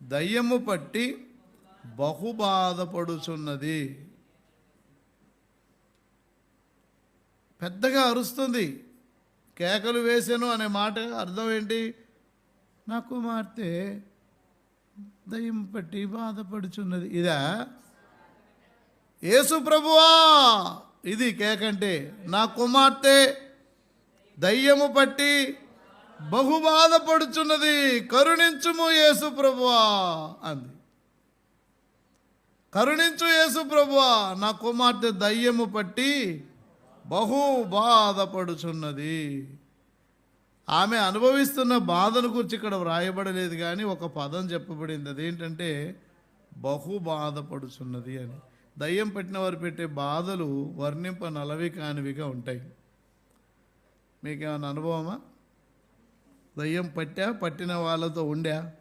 దయ్యము పట్టి బహుబాధపడుచున్నది. పెద్దగా అరుస్తుంది. కేకలు వేసెను అనే మాట అర్థం ఏంటి? నా కుమార్తె దయ్యం పట్టి బాధపడుచున్నది. ఇదా యేసు ప్రభువా? ఇది కేకంటే. నా కుమార్తె దయ్యము పట్టి బహు బాధపడుచున్నది, కరుణించుము యేసు ప్రభువా అంది. కరుణించు యేసు ప్రభువా, నా కుమార్తె దయ్యము పట్టి బహు బాధపడుచున్నది. ఆమె అనుభవిస్తున్న బాధను గురించి ఇక్కడ వ్రాయబడలేదు, కానీ ఒక పదం చెప్పబడింది. అదేంటంటే బహు బాధపడుచున్నది అని. దయ్యం పట్టిన వారు పెట్టే బాధలు వర్ణింపనలవి కానివిగా ఉంటాయి. మీకేమైనా అనుభవమా? దయ్యం పట్టిన వాళ్ళతో ఉండా?